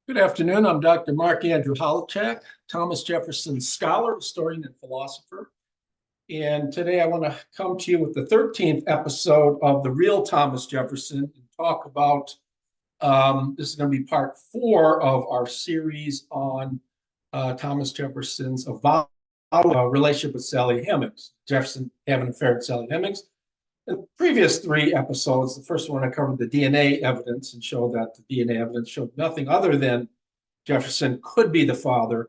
Good afternoon. I'm Dr. Mark Andrew Holachak, Thomas Jefferson scholar, historian, and philosopher. And today I want to come to you with the 13th episode of The Real Thomas Jefferson and talk about, this is going to be part 4 of our series on Thomas Jefferson's avowed relationship with Sally Hemings. Jefferson having an affair with Sally Hemings. The previous 3 episodes, the first one I covered the DNA evidence and showed that the DNA evidence showed nothing other than Jefferson could be the father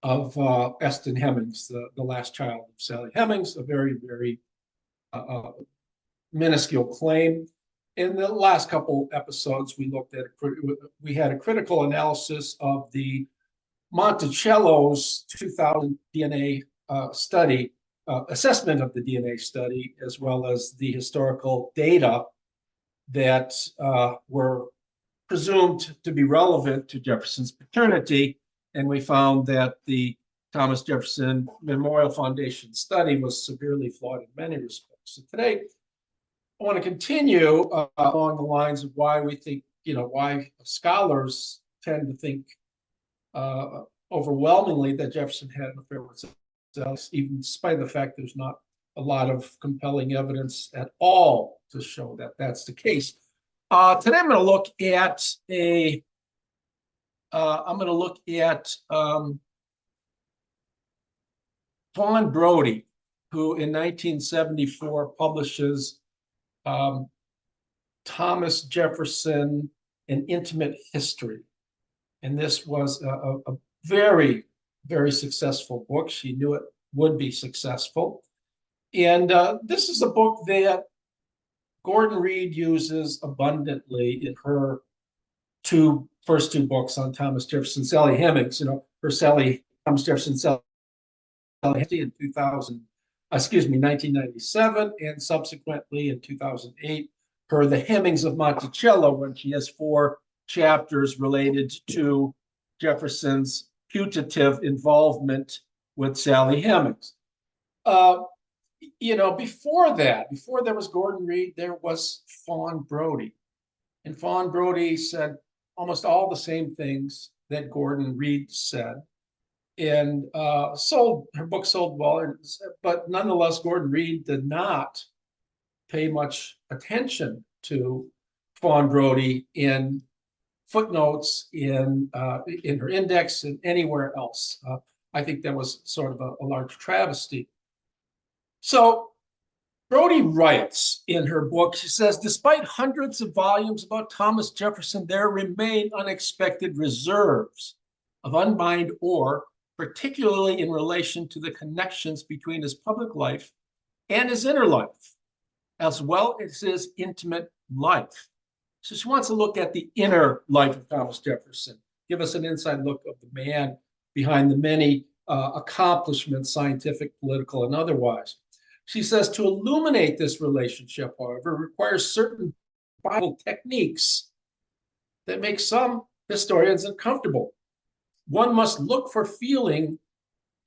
of Eston Hemings, the last child of Sally Hemings, a very, very minuscule claim. In the last couple episodes, we had a critical analysis of the Monticello's 2000 DNA study, assessment of the DNA study, as well as the historical data that were presumed to be relevant to Jefferson's paternity. And we found that the Thomas Jefferson Memorial Foundation study was severely flawed in many respects. So today, I want to continue along the lines of why we think, why scholars tend to think overwhelmingly that Jefferson had an affair with Sally, even despite the fact there's not a lot of compelling evidence at all to show that that's the case. Today I'm going to look at Fawn Brodie, who in 1974 publishes Thomas Jefferson, An Intimate History. And this was a very, very successful book. She knew it would be successful. And this is a book that Gordon Reed uses abundantly in her first two books on Thomas Jefferson, Sally Hemings, Thomas Jefferson, Sally in 1997, and subsequently in 2008, her The Hemings of Monticello, when she has 4 chapters related to Jefferson's putative involvement with Sally Hemings. Before there was Gordon Reed, there was Fawn Brodie. And Fawn Brodie said almost all the same things that Gordon Reed said. And her book sold well, but nonetheless, Gordon Reed did not pay much attention to Fawn Brodie in footnotes, in her index, and anywhere else. I think that was sort of a large travesty. So Brodie writes in her book, she says, despite hundreds of volumes about Thomas Jefferson, there remain unexpected reserves of unmined ore, particularly in relation to the connections between his public life and his inner life, as well as his intimate life. So she wants to look at the inner life of Thomas Jefferson, give us an inside look of the man behind the many accomplishments, scientific, political, and otherwise. She says to illuminate this relationship, however, requires certain Bible techniques that make some historians uncomfortable. One must look for feeling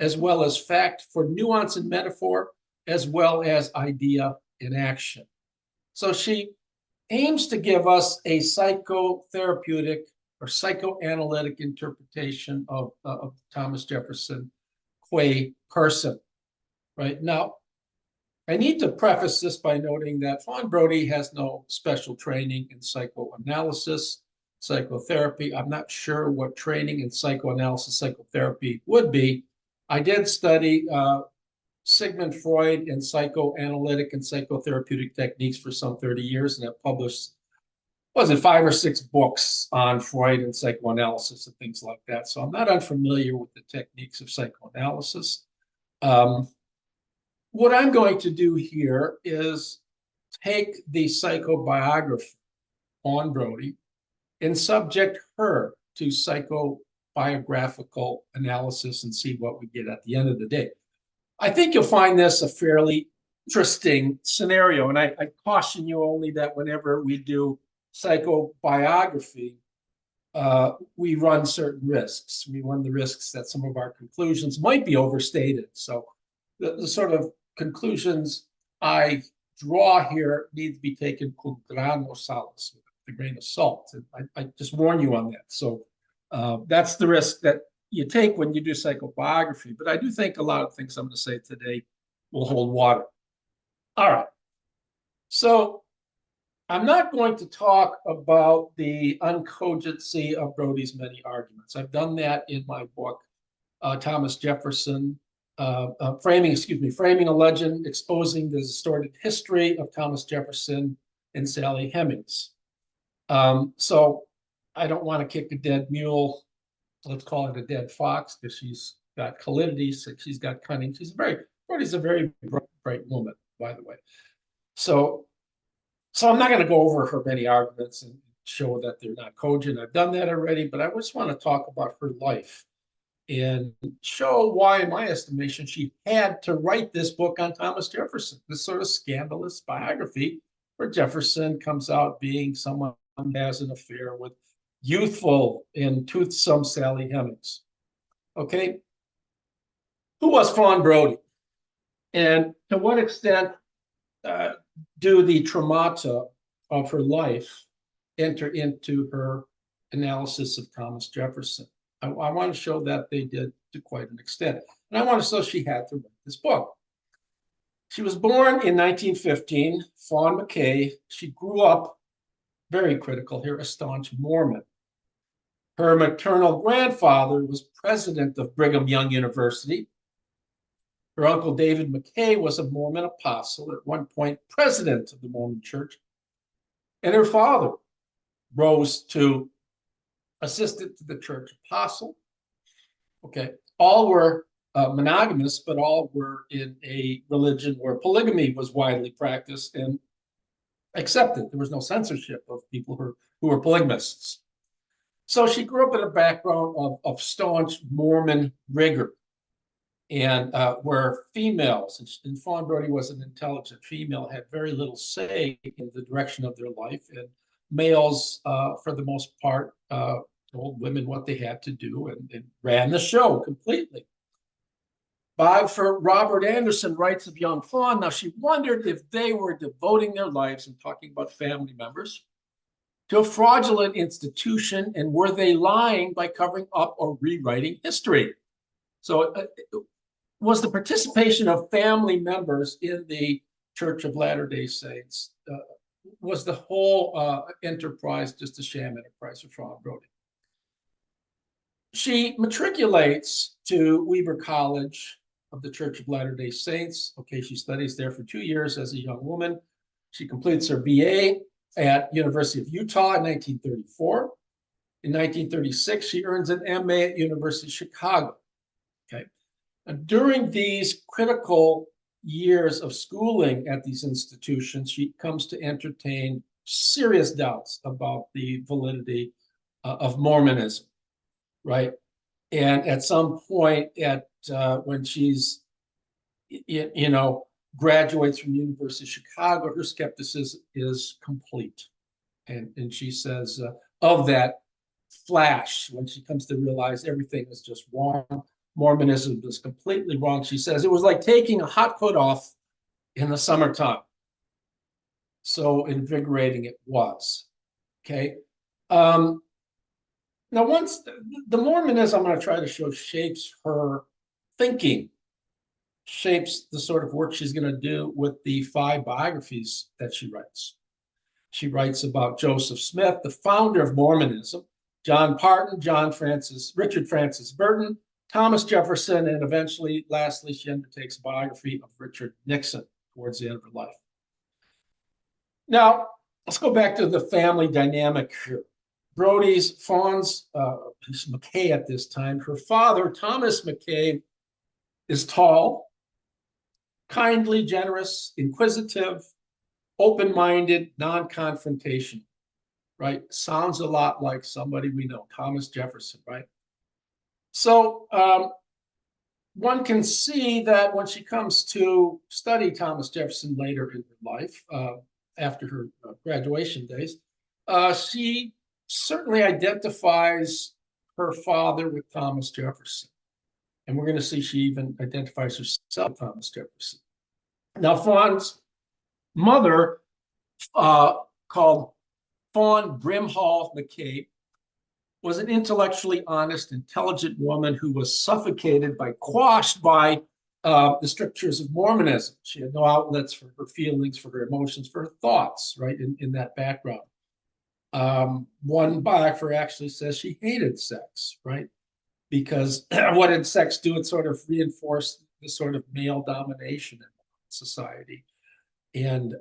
as well as fact, for nuance and metaphor, as well as idea and action. So she aims to give us a psychotherapeutic or psychoanalytic interpretation of Thomas Jefferson qua person. Right now, I need to preface this by noting that Fawn Brodie has no special training in psychoanalysis, psychotherapy. I'm not sure what training in psychoanalysis, psychotherapy would be. I did study Sigmund Freud in psychoanalytic and psychotherapeutic techniques for some 30 years, and have published, 5 or 6 books on Freud and psychoanalysis and things like that. So I'm not unfamiliar with the techniques of psychoanalysis. What I'm going to do here is take the psychobiography on Brodie and subject her to psychobiographical analysis and see what we get at the end of the day. I think you'll find this a fairly interesting scenario, and I caution you only that whenever we do psychobiography, we run certain risks. We run the risks that some of our conclusions might be overstated. So the sort of conclusions I draw here need to be taken con grano salis, with a grain of salt. And I just warn you on that. So That's the risk that you take when you do psychobiography. But I do think a lot of things I'm going to say today will hold water. All right. So I'm not going to talk about the uncogency of Brodie's many arguments. I've done that in my book, Thomas Jefferson, Framing a Legend, Exposing the Distorted History of Thomas Jefferson and Sally Hemings. So I don't want to kick a dead mule. Let's call it a dead fox, because she's got calidity, so she's got cunning. Brodie's a very bright woman, by the way. So I'm not going to go over her many arguments and show that they're not cogent. I've done that already, but I just want to talk about her life and show why, in my estimation, she had to write this book on Thomas Jefferson, this sort of scandalous biography where Jefferson comes out being someone who has an affair with youthful and toothsome Sally Hemings. Okay, who was Fawn Brodie? And to what extent do the traumata of her life enter into her analysis of Thomas Jefferson? I want to show that they did to quite an extent. And I want to show she had to write this book. She was born in 1915, Fawn McKay. She grew up, very critical here, a staunch Mormon. Her maternal grandfather was president of Brigham Young University. Her uncle David McKay was a Mormon apostle, at one point president of the Mormon Church. And her father rose to assistant to the church apostle. Okay, all were monogamous, but all were in a religion where polygamy was widely practiced and accepted. There was no censorship of people who were polygamists. So she grew up in a background of staunch Mormon rigor, and where females, and Fawn Brodie was an intelligent female, had very little say in the direction of their life, and males, for the most part, told women what they had to do and ran the show completely. Biographer Robert Anderson writes of young Fawn, now she wondered if they were devoting their lives, and talking about family members, to a fraudulent institution, and were they lying by covering up or rewriting history? So was the participation of family members in the Church of Latter-day Saints, was the whole enterprise just a sham enterprise for Fawn Brodie? She matriculates to Weber College of the Church of Latter-day Saints. Okay, she studies there for 2 years as a young woman. She completes her BA at University of Utah in 1934. In 1936, she earns an MA at University of Chicago. Okay, and during these critical years of schooling at these institutions, she comes to entertain serious doubts about the validity of Mormonism, right? And at some point, when she's, graduates from the University of Chicago, her skepticism is complete. And she says, of that flash, when she comes to realize everything is just wrong, Mormonism is completely wrong, she says, it was like taking a hot coat off in the summertime. So invigorating it was. Okay. Now, once the Mormonism, I'm going to try to show, shapes her thinking, shapes the sort of work she's going to do with the 5 biographies that she writes. She writes about Joseph Smith, the founder of Mormonism, John Parton, Richard Francis Burton, Thomas Jefferson, and eventually, lastly, she undertakes a biography of Richard Nixon towards the end of her life. Now, let's go back to the family dynamic here. Fawn's McKay at this time. Her father, Thomas McKay, is tall, kindly, generous, inquisitive, open-minded, non-confrontational, right? Sounds a lot like somebody we know, Thomas Jefferson, right? So one can see that when she comes to study Thomas Jefferson later in her life, after her graduation days, she certainly identifies her father with Thomas Jefferson. And we're going to see she even identifies herself with Thomas Jefferson. Now, Fawn's mother, called Fawn Brimhall McKay, was an intellectually honest, intelligent woman who was suffocated quashed by the strictures of Mormonism. She had no outlets for her feelings, for her emotions, for her thoughts, right, in that background. One biographer actually says she hated sex, right? Because what did sex do? It sort of reinforced the sort of male domination in society. And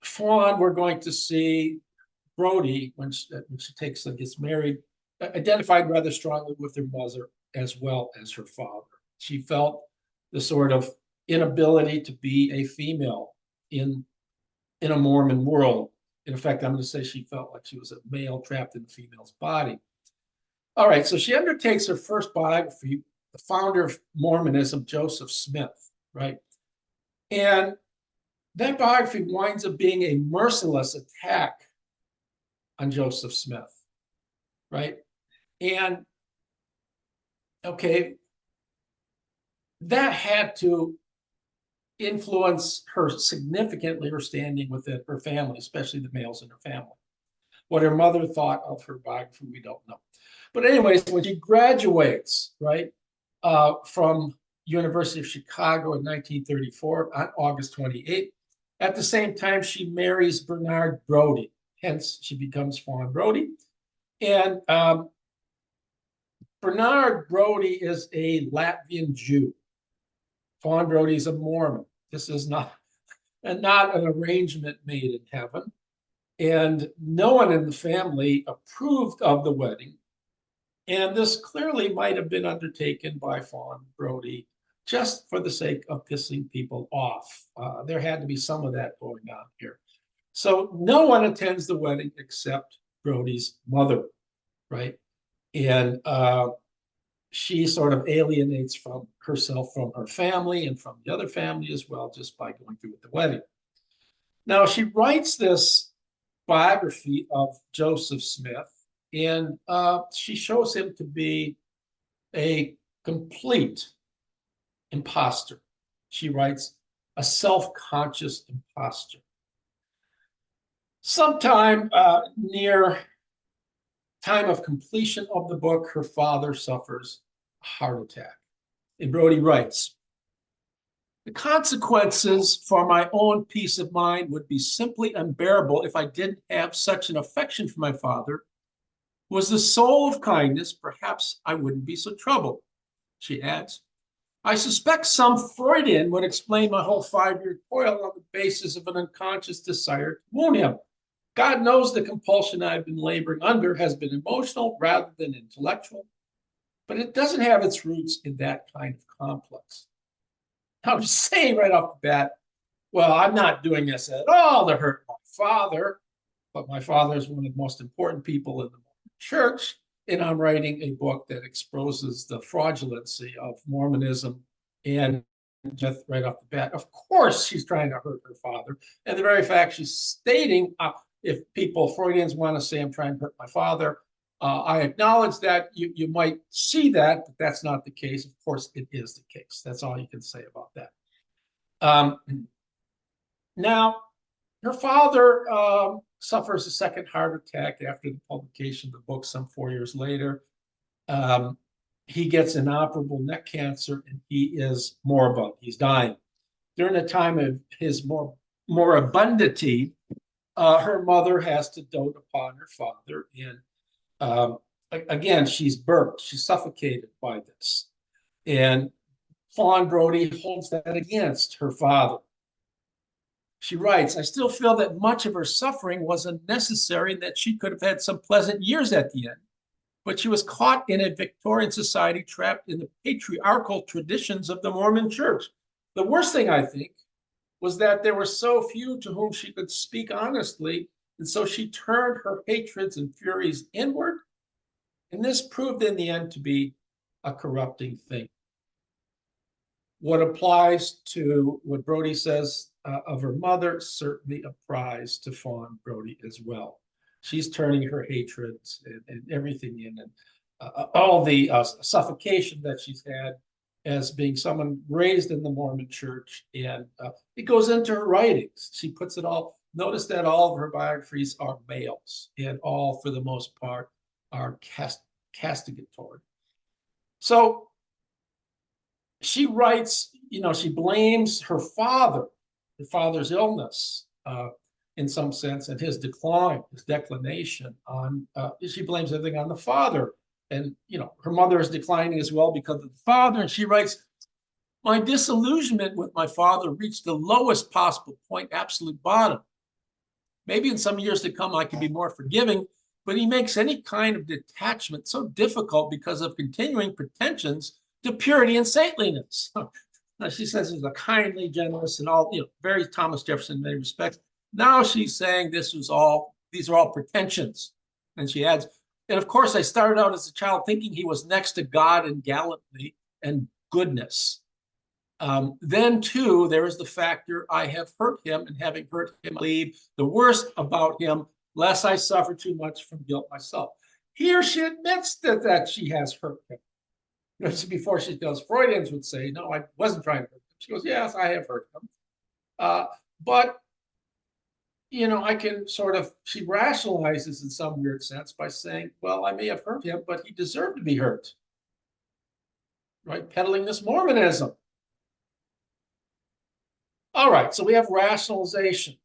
Fawn, we're going to see Brodie, when she gets married, identified rather strongly with her mother as well as her father. She felt the sort of inability to be a female in a Mormon world. In fact, I'm going to say she felt like she was a male trapped in a female's body. All right, so she undertakes her first biography, the founder of Mormonism, Joseph Smith, right? And that biography winds up being a merciless attack on Joseph Smith, right? And okay, that had to influence her significantly, her standing within her family, especially the males in her family. What her mother thought of her biography, we don't know. But anyways, when she graduates, right, from University of Chicago in 1934 on August 28th, at the same time, she marries Bernard Brodie. Hence, she becomes Fawn Brodie. And Bernard Brodie is a Latvian Jew. Fawn Brodie is a Mormon. This is not an arrangement made in heaven. And no one in the family approved of the wedding. And this clearly might have been undertaken by Fawn Brodie just for the sake of pissing people off. There had to be some of that going on here. So no one attends the wedding except Brodie's mother, right? And she sort of alienates from herself from her family and from the other family as well, just by going through with the wedding. Now, she writes this biography of Joseph Smith, and she shows him to be a complete imposter. She writes, a self-conscious imposter. Sometime near time of completion of the book, her father suffers a heart attack. And Brodie writes, the consequences for my own peace of mind would be simply unbearable if I didn't have such an affection for my father, who was the soul of kindness. Perhaps I wouldn't be so troubled. She adds, I suspect some Freudian would explain my whole 5-year toil on the basis of an unconscious desire to wound him. God knows the compulsion I've been laboring under has been emotional rather than intellectual, but it doesn't have its roots in that kind of complex. I'm just saying right off the bat, well, I'm not doing this at all to hurt my father, but my father is one of the most important people in the church, and I'm writing a book that exposes the fraudulency of Mormonism and just right off the bat. Of course, she's trying to hurt her father. And the very fact she's stating, if people, Freudians want to say I'm trying to hurt my father, I acknowledge that you might see that, but that's not the case. Of course, it is the case. That's all you can say about that. Now, her father suffers a second heart attack after the publication of the book some 4 years later. He gets inoperable neck cancer and he is moribund. He's dying. During the time of his moribundity, her mother has to dote upon her father. And again, she's burnt. She's suffocated by this. And Fawn Brodie holds that against her father. She writes, I still feel that much of her suffering was unnecessary and that she could have had some pleasant years at the end. But she was caught in a Victorian society trapped in the patriarchal traditions of the Mormon church. The worst thing, I think, was that there were so few to whom she could speak honestly, and so she turned her hatreds and furies inward, and this proved in the end to be a corrupting thing. What applies to what Brodie says of her mother certainly applies to Fawn Brodie as well. She's turning her hatreds and everything in, and all the suffocation that she's had as being someone raised in the Mormon church, and it goes into her writings. She puts it all. Notice that all of her biographies are males, and all, for the most part, are castigatory. So she writes, she blames her father's illness, in some sense, and his decline, his declination on, she blames everything on the father. And, her mother is declining as well because of the father. And she writes, my disillusionment with my father reached the lowest possible point, absolute bottom. Maybe in some years to come, I can be more forgiving, but he makes any kind of detachment so difficult because of continuing pretensions to purity and saintliness. Now, she says he's a kindly, generous, and all, very Thomas Jefferson in many respects. Now she's saying these are all pretensions. And she adds, and of course, I started out as a child thinking he was next to God in gallantry and goodness. Then, too, there is the factor I have hurt him, and having hurt him, I believe the worst about him, lest I suffer too much from guilt myself. Here she admits that she has hurt him. Before she goes, Freudians would say, no, I wasn't trying to hurt him. She goes, yes, I have hurt him. But, I can she rationalizes in some weird sense by saying, well, I may have hurt him, but he deserved to be hurt. Right? Peddling this Mormonism. All right, so we have rationalization.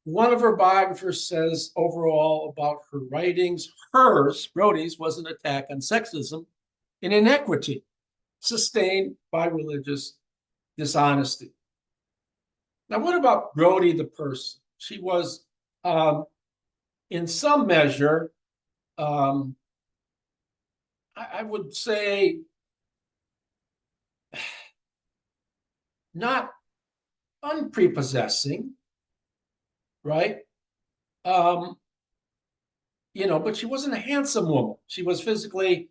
One of her biographers says overall about her writings, hers, Brodie's, was an attack on sexism and inequity, sustained by religious dishonesty. Now, what about Brodie the person? She was, in some measure, I would say, not unprepossessing, right? But she wasn't a handsome woman. She was physically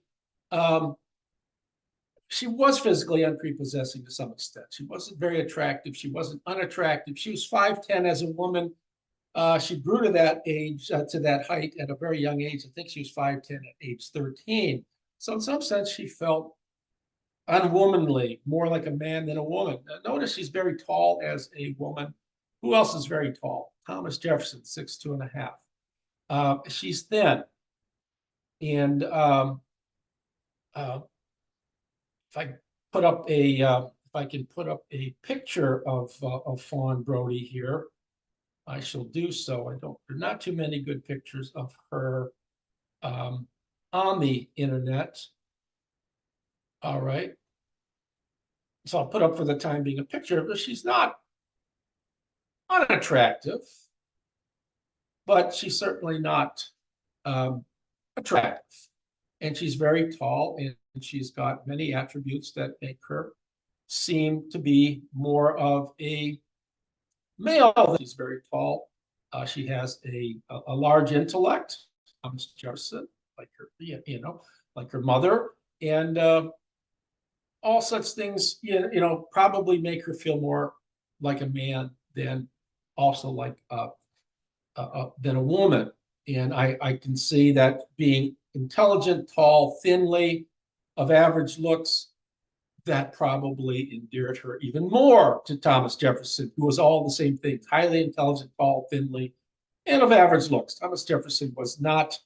unprepossessing to some extent. She wasn't very attractive. She wasn't unattractive. She was 5'10" as a woman. She grew to that age, to that height at a very young age. I think she was 5'10" at age 13. So in some sense, she felt unwomanly, more like a man than a woman. Notice she's very tall as a woman. Who else is very tall? Thomas Jefferson, 6'2.5". She's thin. And if I can put up a picture of Fawn Brodie here, I shall do so. There are not too many good pictures of her on the internet. All right. So I'll put up for the time being a picture of her. She's not unattractive, but she's certainly not attractive. And she's very tall, and she's got many attributes that make her seem to be more of a male. She's very tall. She has a large intellect, Thomas Jefferson, like her, like her mother, and all such things, probably make her feel more like a man than also like than a woman. And I can see that being intelligent, tall, thinly, of average looks, that probably endeared her even more to Thomas Jefferson, who was all the same things: highly intelligent, tall, thinly, and of average looks. Thomas Jefferson was not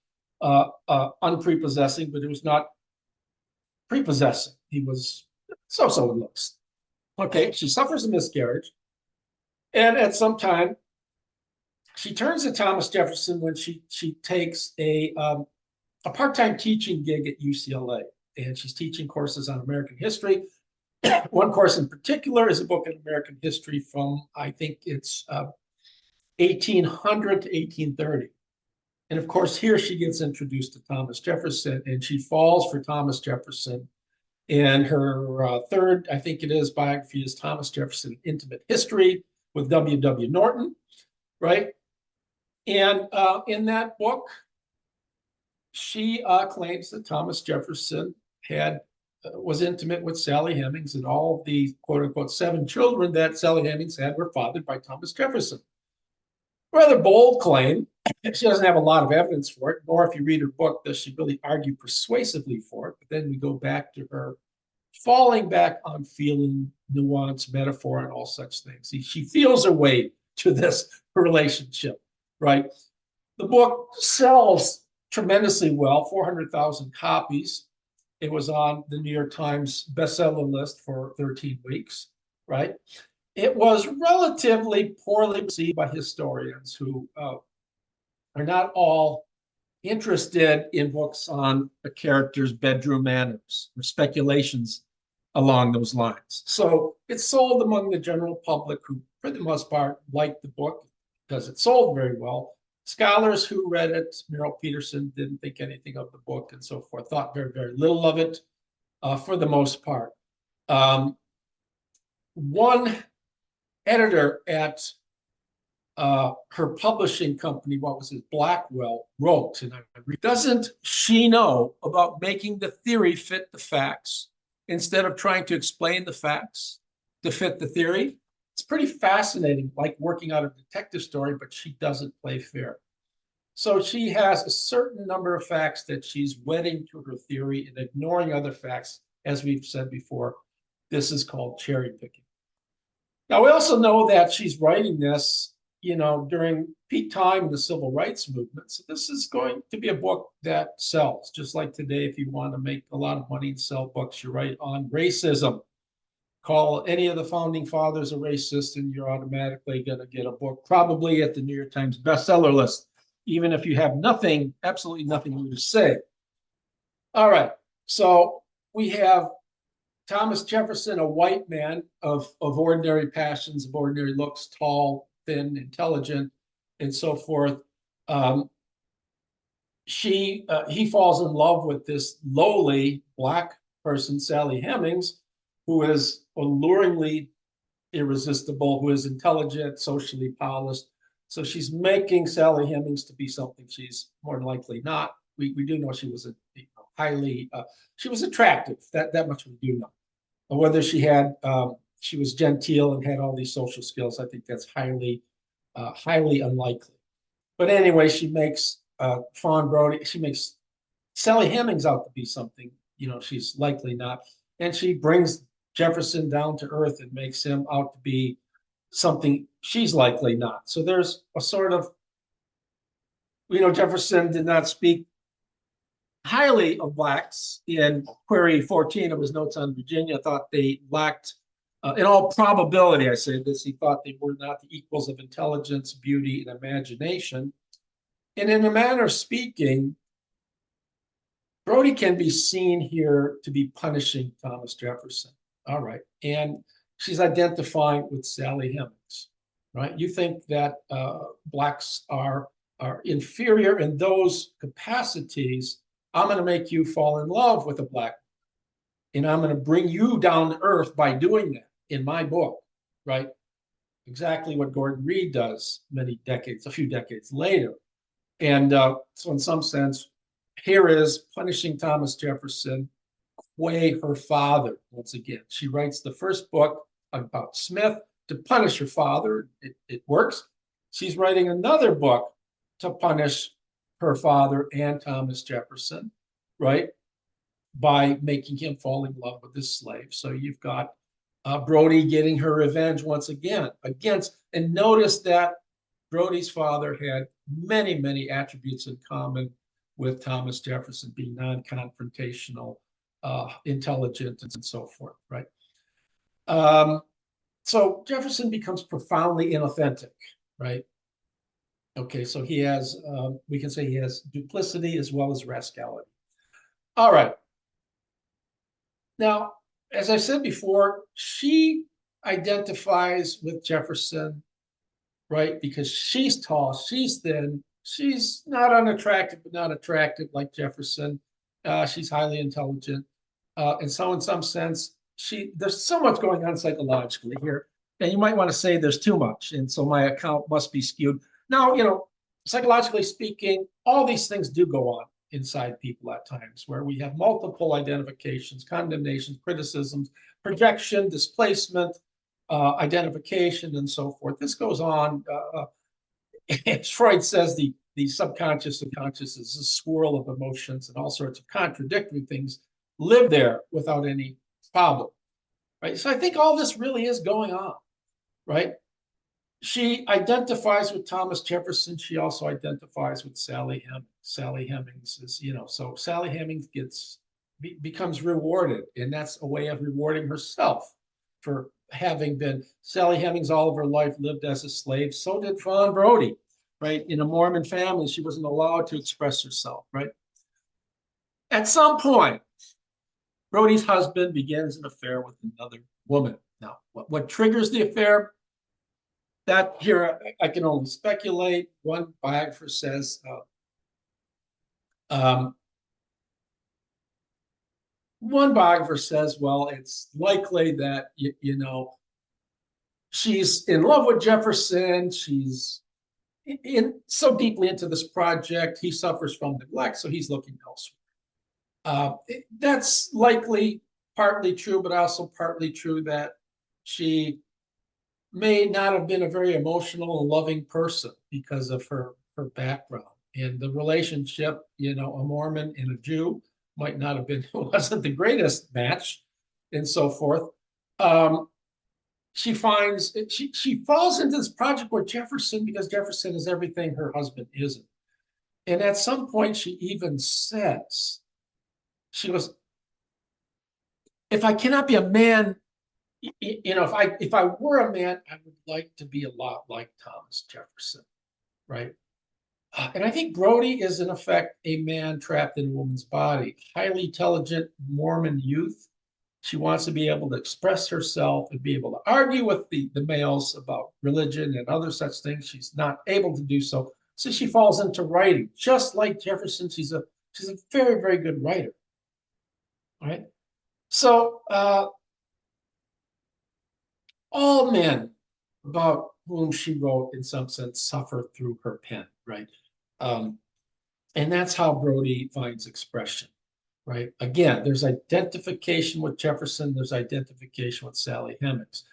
unprepossessing, but he was not prepossessing. He was so-so in looks. Okay, she suffers a miscarriage, and at some time, she turns to Thomas Jefferson when she takes a part-time teaching gig at UCLA, and she's teaching courses on American history. One course in particular is a book in American history from, I think it's 1800 to 1830. And of course, here she gets introduced to Thomas Jefferson, and she falls for Thomas Jefferson. And her third, I think it is, biography is Thomas Jefferson, Intimate History, with W.W. Norton, right? And in that book, she claims that Thomas Jefferson was intimate with Sally Hemings, and all of the quote unquote 7 children that Sally Hemings had were fathered by Thomas Jefferson. Rather bold claim. She doesn't have a lot of evidence for it, nor if you read her book does she really argue persuasively for it. But then we go back to her falling back on feeling, nuance, metaphor, and all such things. She feels her way to this relationship, right? The book sells tremendously well, 400,000 copies. It was on the New York Times bestseller list for 13 weeks, right? It was relatively poorly received by historians who are not all interested in books on a character's bedroom manners or speculations along those lines. So it's sold among the general public who, for the most part, liked the book because it sold very well. Scholars who read it, Meryl Peterson, didn't think anything of the book and so forth, thought very, very little of it for the most part. One editor at her publishing company, what was it, Blackwell, wrote, and I read, doesn't she know about making the theory fit the facts instead of trying to explain the facts to fit the theory? It's pretty fascinating, like working out a detective story, but she doesn't play fair. So she has a certain number of facts that she's wedding to her theory and ignoring other facts. As we've said before, this is called cherry picking. Now, we also know that she's writing this, during peak time in the civil rights movement. So this is going to be a book that sells, just like today, if you want to make a lot of money and sell books, you write on racism. Call any of the founding fathers a racist, and you're automatically going to get a book, probably at the New York Times bestseller list, even if you have nothing, absolutely nothing to say. All right, so we have Thomas Jefferson, a white man of ordinary passions, of ordinary looks, tall, thin, intelligent, and so forth. He falls in love with this lowly Black person, Sally Hemings, who is alluringly irresistible, who is intelligent, socially polished. So she's making Sally Hemings to be something she's more than likely not. We do know she was she was attractive. That much we do know. Whether she was genteel and had all these social skills, I think that's highly unlikely. But anyway, she makes Fawn Brodie, she makes Sally Hemings out to be something, she's likely not. And she brings Jefferson down to earth and makes him out to be something she's likely not. So there's a sort of, Jefferson did not speak highly of Blacks. In query 14 of his notes on Virginia, thought they lacked, in all probability, I say this, he thought they were not the equals of intelligence, beauty, and imagination. And in a manner of speaking, Brodie can be seen here to be punishing Thomas Jefferson. All right. And she's identifying with Sally Hemings, right? You think that Blacks are inferior in those capacities. I'm going to make you fall in love with a Black, and I'm going to bring you down to earth by doing that in my book, right? Exactly what Gordon Reed does a few decades later. And so in some sense, here is punishing Thomas Jefferson, qua her father, once again. She writes the first book about Smith to punish her father. It works. She's writing another book to punish her father and Thomas Jefferson, right? By making him fall in love with his slave. So you've got Brodie getting her revenge once again and notice that Brodie's father had many, many attributes in common with Thomas Jefferson, being non-confrontational, intelligent, and so forth, right? So Jefferson becomes profoundly inauthentic, right? Okay, so he has, we can say he has duplicity as well as rascality. All right. Now, as I said before, she identifies with Jefferson, right? Because she's tall, she's thin, she's not unattractive, but not attractive like Jefferson. She's highly intelligent. And so in some sense, there's so much going on psychologically here. And you might want to say there's too much. And so my account must be skewed. Now, psychologically speaking, all these things do go on inside people at times, where we have multiple identifications, condemnations, criticisms, projection, displacement, identification, and so forth. This goes on. As Freud says, the subconscious and conscious is a swirl of emotions, and all sorts of contradictory things live there without any problem, right? So I think all this really is going on, right? She identifies with Thomas Jefferson. She also identifies with Sally Hemings. Sally Hemings is, so Sally Hemings becomes rewarded, and that's a way of rewarding herself for having been. Sally Hemings all of her life lived as a slave. So did Fawn Brodie, right? In a Mormon family, she wasn't allowed to express herself, right? At some point, Brodie's husband begins an affair with another woman. Now, what triggers the affair? That here I can only speculate. One biographer says, well, it's likely that she's in love with Jefferson. She's so deeply into this project. He suffers from neglect, so he's looking elsewhere. That's likely partly true, but also partly true that she may not have been a very emotional and loving person because of her background and the relationship. A Mormon and a Jew might not have been wasn't the greatest match, and so forth. She falls into this project with Jefferson because Jefferson is everything her husband isn't, and at some point she even says, she goes, "If I cannot be a man, if I were a man, I would like to be a lot like Thomas Jefferson," right? And I think Brodie is in effect a man trapped in a woman's body, highly intelligent Mormon youth. She wants to be able to express herself and be able to argue with the males about religion and other such things. She's not able to do so. So she falls into writing, just like Jefferson. She's a very, very good writer. Right. So all men about whom she wrote, in some sense, suffer through her pen, right? And that's how Brodie finds expression, right? Again, there's identification with Jefferson. There's identification with Sally Hemings.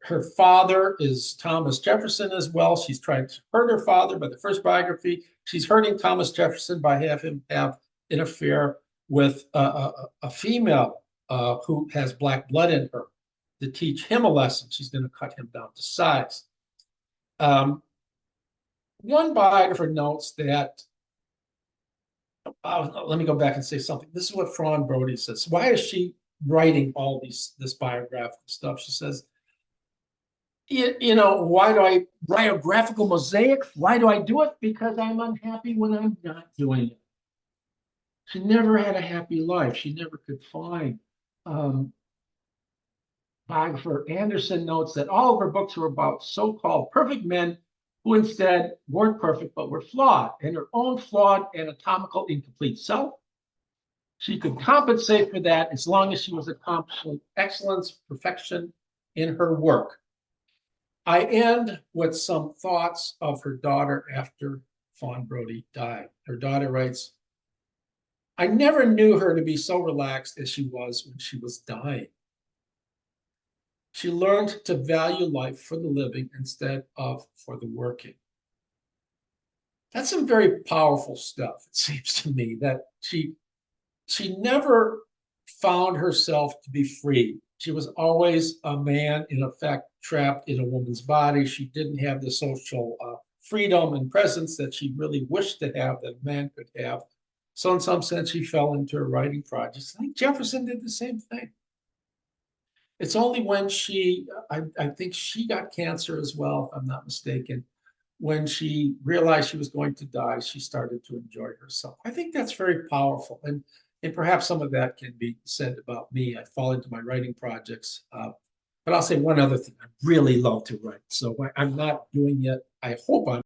Her father is Thomas Jefferson as well. She's trying to hurt her father by the first biography. She's hurting Thomas Jefferson by having him have an affair with a female who has black blood in her to teach him a lesson. She's going to cut him down to size. One biographer notes that, let me go back and say something. This is what Fawn Brodie says. Why is she writing all this biographical stuff? She says, why do I biographical mosaics? Why do I do it? Because I'm unhappy when I'm not doing it. She never had a happy life. She never could find. Biographer Anderson notes that all of her books were about so-called perfect men who instead weren't perfect but were flawed, and her own flawed, anatomical, incomplete self. She could compensate for that as long as she was accomplishing excellence, perfection in her work. I end with some thoughts of her daughter after Fawn Brodie died. Her daughter writes, "I never knew her to be so relaxed as she was when she was dying. She learned to value life for the living instead of for the working." That's some very powerful stuff, it seems to me, that she never found herself to be free. She was always a man, in effect, trapped in a woman's body. She didn't have the social freedom and presence that she really wished to have, that a man could have. So in some sense, she fell into her writing projects. I think Jefferson did the same thing. It's only when I think she got cancer as well, if I'm not mistaken, when she realized she was going to die, she started to enjoy herself. I think that's very powerful. And perhaps some of that can be said about me. I fall into my writing projects. But I'll say one other thing. I really love to write. So I'm not doing it. I hope I'm